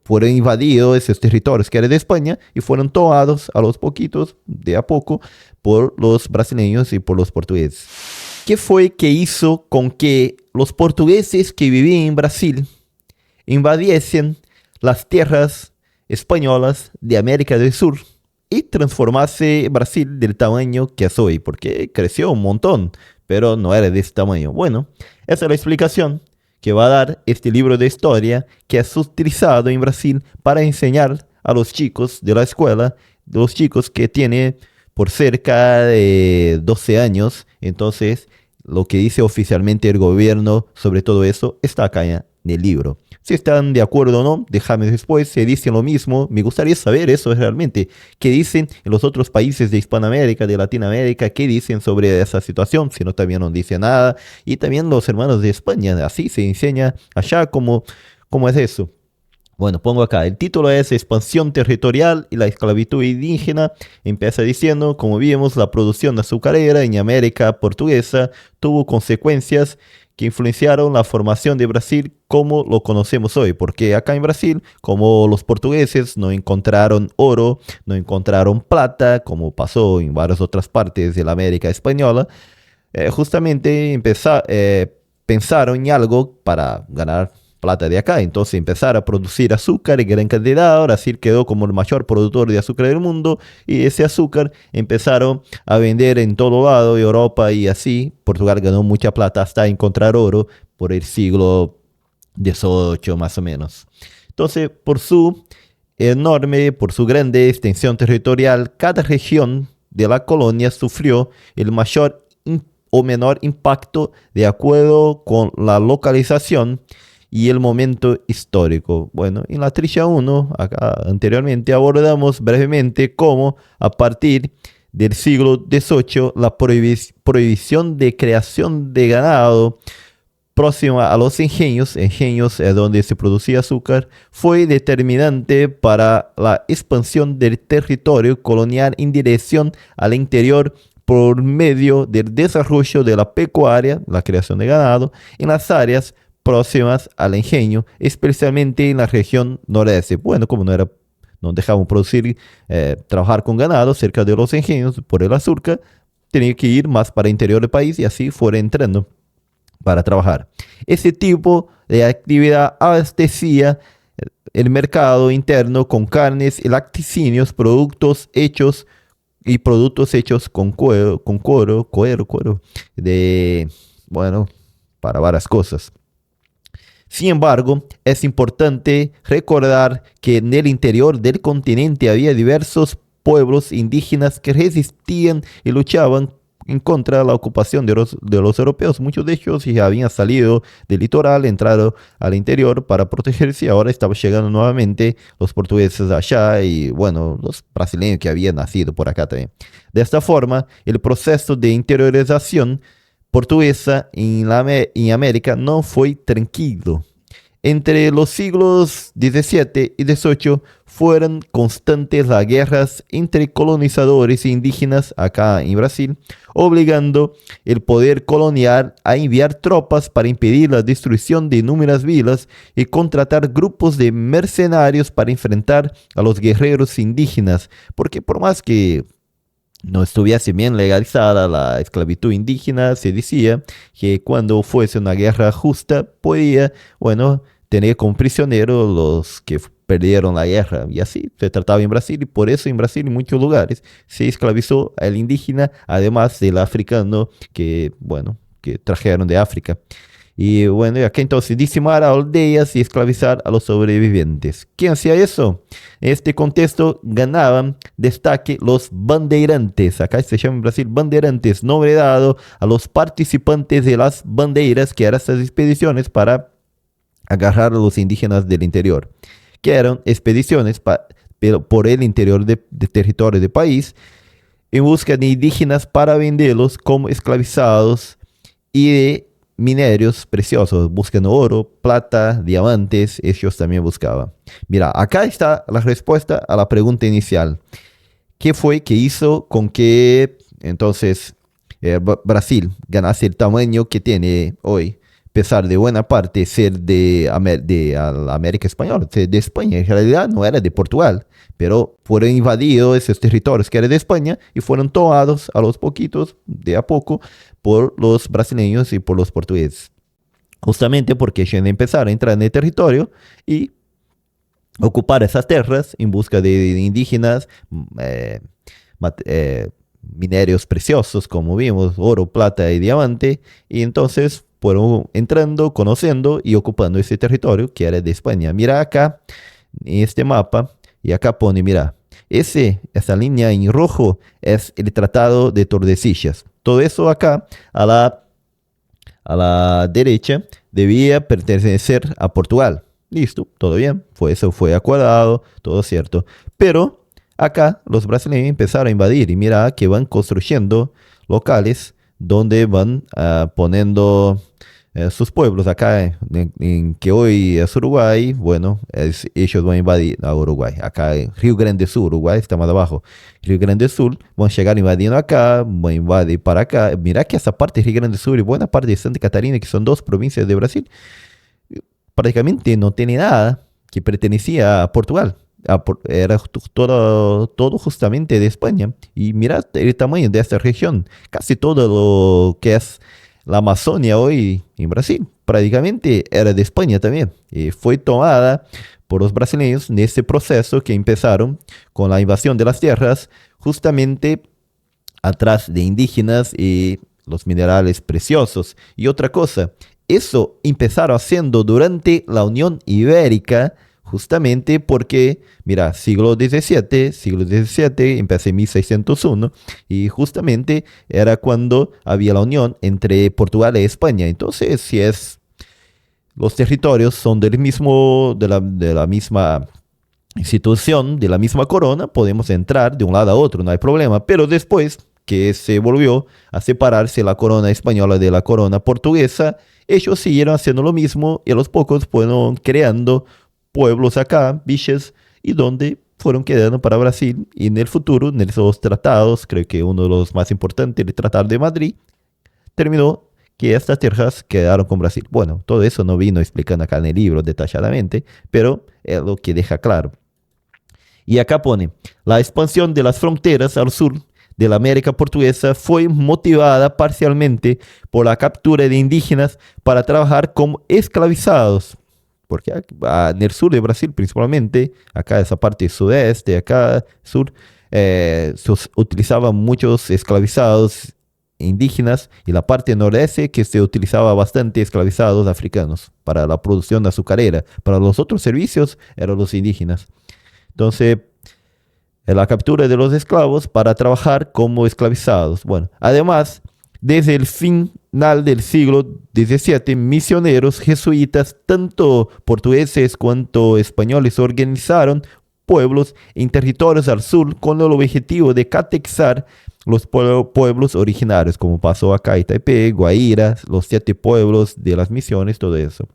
fueron invadidos esos territorios que eran de España y fueron tomados a los poquitos, de a poco, por los brasileños y por los portugueses. ¿Qué fue que hizo con que los portugueses que vivían en Brasil invadiesen las tierras españolas de América del Sur y transformase Brasil del tamaño que es hoy? Porque creció un montón, pero no era de ese tamaño. Bueno, esa es la explicación que va a dar este libro de historia que es utilizado en Brasil para enseñar a los chicos de la escuela, de los chicos que tienen por cerca de 12 años. Entonces, lo que dice oficialmente el gobierno sobre todo eso está acá en el libro. Si están de acuerdo o no, déjame después, si dicen lo mismo, me gustaría saber eso realmente. ¿Qué dicen en los otros países de Hispanoamérica, de Latinoamérica? ¿Qué dicen sobre esa situación? Si no, también no dicen nada. Y también los hermanos de España, así se enseña allá cómo es eso. Bueno, pongo acá, el título es Expansión territorial y la esclavitud indígena. Empieza diciendo, como vimos, la producción azucarera en América portuguesa tuvo consecuencias que influenciaron la formación de Brasil como lo conocemos hoy. Porque acá en Brasil, como los portugueses no encontraron oro, no encontraron plata, como pasó en varias otras partes de la América española, justamente pensaron en algo para ganar plata de acá. Entonces empezaron a producir azúcar en gran cantidad. Brasil quedó como el mayor productor de azúcar del mundo y ese azúcar empezaron a vender en todo lado, Europa, y así Portugal ganó mucha plata hasta encontrar oro por el siglo XVIII más o menos. Entonces, por su grande extensión territorial, cada región de la colonia sufrió el mayor o menor impacto de acuerdo con la localización y el momento histórico. Bueno, en la trilla 1, acá anteriormente abordamos brevemente cómo a partir del siglo XVIII la prohibición de creación de ganado próxima a los ingenios es donde se producía azúcar, fue determinante para la expansión del territorio colonial en dirección al interior por medio del desarrollo de la pecuaria, la creación de ganado, en las áreas próximas al ingenio, especialmente en la región noreste. Bueno, como no dejaban producir, trabajar con ganado cerca de los ingenios por el azúcar, tenía que ir más para el interior del país y así fuera entrando para trabajar. Ese tipo de actividad abastecía el mercado interno con carnes y laticinios, productos hechos con cuero, para varias cosas. Sin embargo, es importante recordar que en el interior del continente había diversos pueblos indígenas que resistían y luchaban en contra de la ocupación de los europeos. Muchos de ellos ya habían salido del litoral, entrado al interior para protegerse y ahora estaban llegando nuevamente los portugueses allá y los brasileños que habían nacido por acá también. De esta forma, el proceso de interiorización portuguesa en América no fue tranquilo. Entre los siglos XVII y XVIII fueron constantes las guerras entre colonizadores e indígenas acá en Brasil, obligando el poder colonial a enviar tropas para impedir la destrucción de inúmeras vilas y contratar grupos de mercenarios para enfrentar a los guerreros indígenas, porque por más que no estuviese bien legalizada la esclavitud indígena, se decía que cuando fuese una guerra justa podía, tener como prisioneros los que perdieron la guerra. Y así se trataba en Brasil y por eso en Brasil en muchos lugares se esclavizó al indígena, además del africano que trajeron de África. Y acá entonces dizimar a aldeas y esclavizar a los sobrevivientes. ¿Quién hacía eso? En este contexto ganaban destaque los bandeirantes. Acá se llama en Brasil bandeirantes, nombre dado a los participantes de las bandeiras, que eran estas expediciones para agarrar a los indígenas del interior, que eran expediciones por el interior de territorio del país en busca de indígenas para venderlos como esclavizados y de minerios preciosos, buscando oro, plata, diamantes, ellos también buscaban. Mira, acá está la respuesta a la pregunta inicial. ¿Qué fue que hizo con que entonces Brasil ganase el tamaño que tiene hoy? pesar de buena parte ser de la América Española, de España, en realidad no era de Portugal, pero fueron invadidos esos territorios que eran de España y fueron tomados a los poquitos, de a poco, por los brasileños y por los portugueses. Justamente porque ellos empezaron a entrar en el territorio y ocupar esas tierras en busca de indígenas, minerios preciosos, como vimos, oro, plata y diamante, y entonces fueron entrando, conociendo y ocupando ese territorio que era de España. Mira acá, en este mapa, y acá pone, mira, esa línea en rojo es el Tratado de Tordesillas. Todo eso acá, a la derecha, debía pertenecer a Portugal. Listo, todo bien, eso fue acordado, todo cierto. Pero acá los brasileños empezaron a invadir y mira que van construyendo locales donde van poniendo sus pueblos. Acá en que hoy es Uruguay, bueno, ellos van a invadir a Uruguay. Acá en Río Grande do Sul, Uruguay está más abajo. Río Grande do Sul van a llegar invadiendo acá, van a invadir para acá. Mira que esa parte de Río Grande do Sul y buena parte de Santa Catarina, que son dos provincias de Brasil, prácticamente no tiene nada que pertenecía a Portugal. Era todo justamente de España. Y mira el tamaño de esta región. Casi todo lo que es la Amazonia hoy en Brasil, prácticamente era de España también. Y fue tomada por los brasileños en este proceso que empezaron con la invasión de las tierras, justamente atrás de indígenas y los minerales preciosos. Y otra cosa, eso empezaron haciendo durante la Unión Ibérica, justamente porque, mira, siglo XVII, empecé en 1601, y justamente era cuando había la unión entre Portugal y España. Entonces, si es, los territorios son del mismo, de la misma institución, de la misma corona, podemos entrar de un lado a otro, no hay problema. Pero después que se volvió a separarse la corona española de la corona portuguesa, ellos siguieron haciendo lo mismo y a los pocos fueron creando pueblos acá, villas, y donde fueron quedando para Brasil. Y en el futuro, en esos tratados, creo que uno de los más importantes, el Tratado de Madrid, terminó que estas tierras quedaron con Brasil. Bueno, todo eso no vino explicando acá en el libro detalladamente, pero es lo que deja claro. Y acá pone, la expansión de las fronteras al sur de la América portuguesa fue motivada parcialmente por la captura de indígenas para trabajar como esclavizados. Porque en el sur de Brasil principalmente, acá esa parte sudeste, acá sur, se utilizaban muchos esclavizados indígenas y la parte nordeste que se utilizaba bastante esclavizados africanos para la producción azucarera. Para los otros servicios eran los indígenas. Entonces, la captura de los esclavos para trabajar como esclavizados. Bueno, además, desde el final del siglo XVII, misioneros jesuitas, tanto portugueses cuanto españoles, organizaron pueblos en territorios al sur con el objetivo de catexar los pueblos originarios, como pasó acá en Taipei, Guaira, los 7 pueblos de las misiones, todo eso.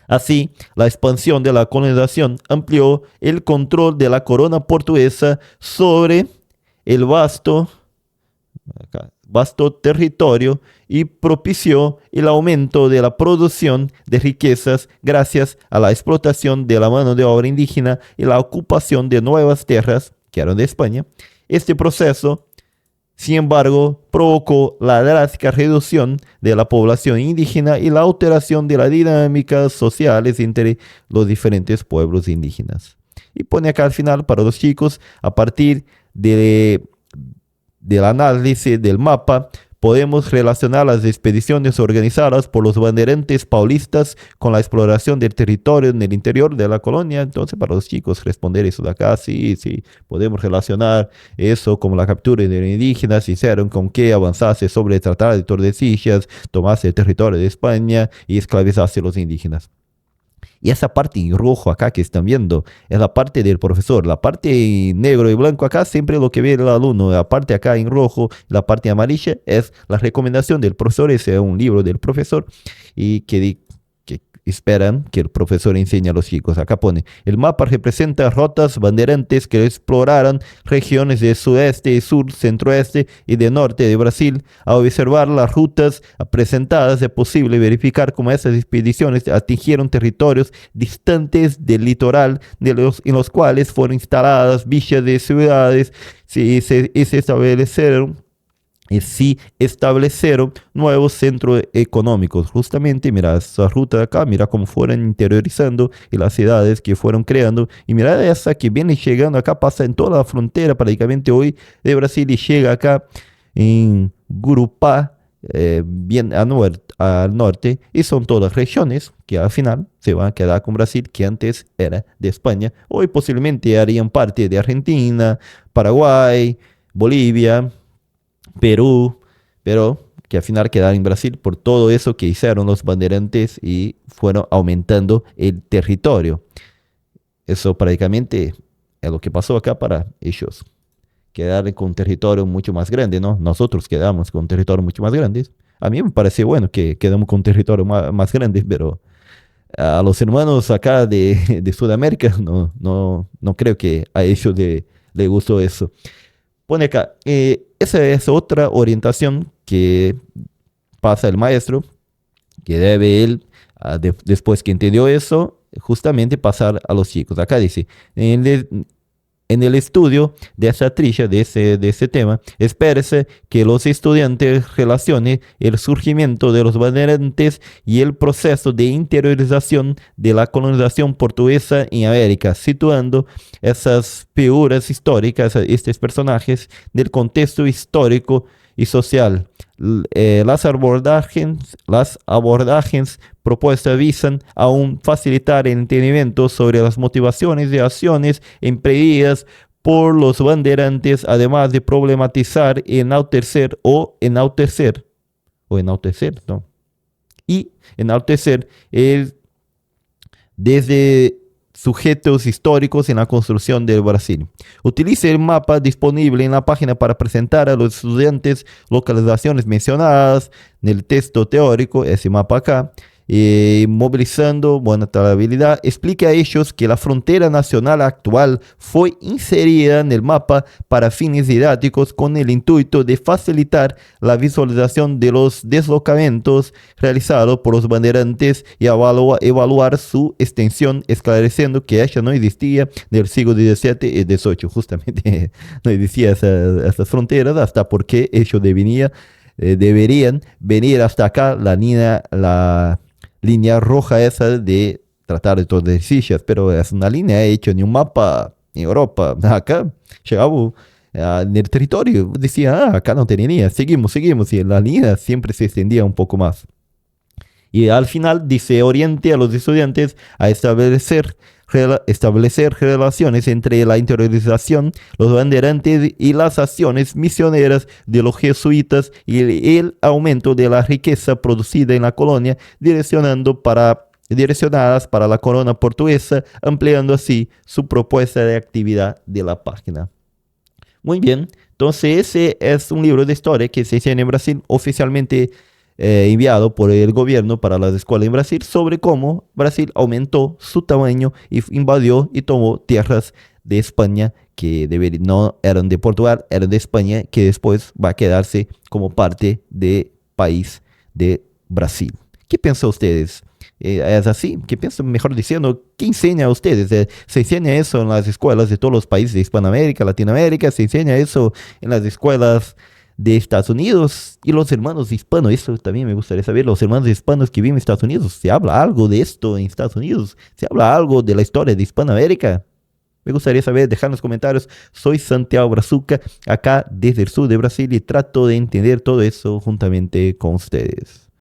Así, la expansión de la colonización amplió el control de la corona portuguesa sobre el vasto territorio y propició el aumento de la producción de riquezas gracias a la explotación de la mano de obra indígena y la ocupación de nuevas tierras que eran de España. Este proceso, sin embargo, provocó la drástica reducción de la población indígena y la alteración de las dinámicas sociales entre los diferentes pueblos indígenas. Y pone acá al final para los chicos, a partir del análisis del mapa, podemos relacionar las expediciones organizadas por los banderantes paulistas con la exploración del territorio en el interior de la colonia. Entonces, para los chicos responder eso de acá, sí, podemos relacionar eso como la captura de los indígenas, hicieron con que avanzase sobre el Tratado de Tordesillas, tomase el territorio de España y esclavizase a los indígenas. Y esa parte en rojo acá que están viendo es la parte del profesor. La parte en negro y blanco acá siempre lo que ve el alumno. La parte acá en rojo, la parte amarilla es la recomendación del profesor. Ese es un libro del profesor y que esperan que el profesor enseñe a los chicos. Acá pone, el mapa representa rutas banderantes que exploraron regiones de sudeste, sur, centroeste y de norte de Brasil. Al observar las rutas presentadas es posible verificar cómo esas expediciones atingieron territorios distantes del litoral en los cuales fueron instaladas villas de ciudades y se establecieron nuevos centros económicos. Justamente, mira, esa ruta de acá, mira cómo fueron interiorizando y las ciudades que fueron creando. Y mira esa que viene llegando acá, pasa en toda la frontera prácticamente hoy de Brasil y llega acá en Gurupá, bien al norte, y son todas regiones que al final se van a quedar con Brasil, que antes era de España. Hoy posiblemente harían parte de Argentina, Paraguay, Bolivia, Perú, pero que al final quedaron en Brasil por todo eso que hicieron los bandeirantes y fueron aumentando el territorio. Eso prácticamente es lo que pasó acá para ellos. Quedar con un territorio mucho más grande, ¿no? Nosotros quedamos con un territorio mucho más grande. A mí me parece bueno que quedamos con un territorio más grande, pero a los hermanos acá de Sudamérica no creo que a ellos le gustó eso. Pone acá, esa es otra orientación que pasa el maestro, que debe él, después que entendió eso, justamente pasar a los chicos. Acá dice, en el estudio de esa trilla, de ese tema, espérese que los estudiantes relacionen el surgimiento de los bandeirantes y el proceso de interiorización de la colonización portuguesa en América, situando esas figuras históricas, estos personajes, del contexto histórico y social. Las abordajes propuestas visan aún facilitar el entendimiento sobre las motivaciones y acciones emprendidas por los bandeirantes, además de problematizar y enaltecer, ¿no? Y enaltecer desde sujetos históricos en la construcción del Brasil. Utilice el mapa disponible en la página para presentar a los estudiantes localizaciones mencionadas en el texto teórico, ese mapa acá, movilizando buena habilidad. Explique a ellos que la frontera nacional actual fue inserida en el mapa para fines didácticos con el intuito de facilitar la visualización de los deslocamientos realizados por los bandeirantes y evaluar su extensión, esclareciendo que ella no existía en el siglo XVII y XVIII. Justamente no existía esas fronteras, hasta porque ellos deberían venir hasta acá, la línea roja esa de tratar de Tordesillas, pero es una línea hecha en un mapa en Europa. Acá llegaba en el territorio, decía, acá no tenía, seguimos, y la línea siempre se extendía un poco más. Y al final dice, oriente a los estudiantes a establecer relaciones entre la interiorización, los bandeirantes y las acciones misioneras de los jesuitas y el aumento de la riqueza producida en la colonia, direccionadas para la corona portuguesa, ampliando así su propuesta de actividad de la página. Muy bien, entonces ese es un libro de historia que se enseña en Brasil, oficialmente enviado por el gobierno para las escuelas en Brasil, sobre cómo Brasil aumentó su tamaño y invadió y tomó tierras de España que no eran de Portugal, eran de España, que después va a quedarse como parte del país de Brasil. ¿Qué piensan ustedes? ¿Es así? ¿Qué piensan, mejor diciendo? ¿Qué enseña a ustedes? ¿Se enseña eso en las escuelas de todos los países de Hispanoamérica, Latinoamérica? ¿Se enseña eso en las escuelas de Estados Unidos? Y los hermanos hispanos, eso también me gustaría saber, los hermanos hispanos que viven en Estados Unidos, ¿se habla algo de esto en Estados Unidos? ¿Se habla algo de la historia de Hispanoamérica? Me gustaría saber, dejar en los comentarios. Soy Santiago Brazuca, acá desde el sur de Brasil, y trato de entender todo eso juntamente con ustedes.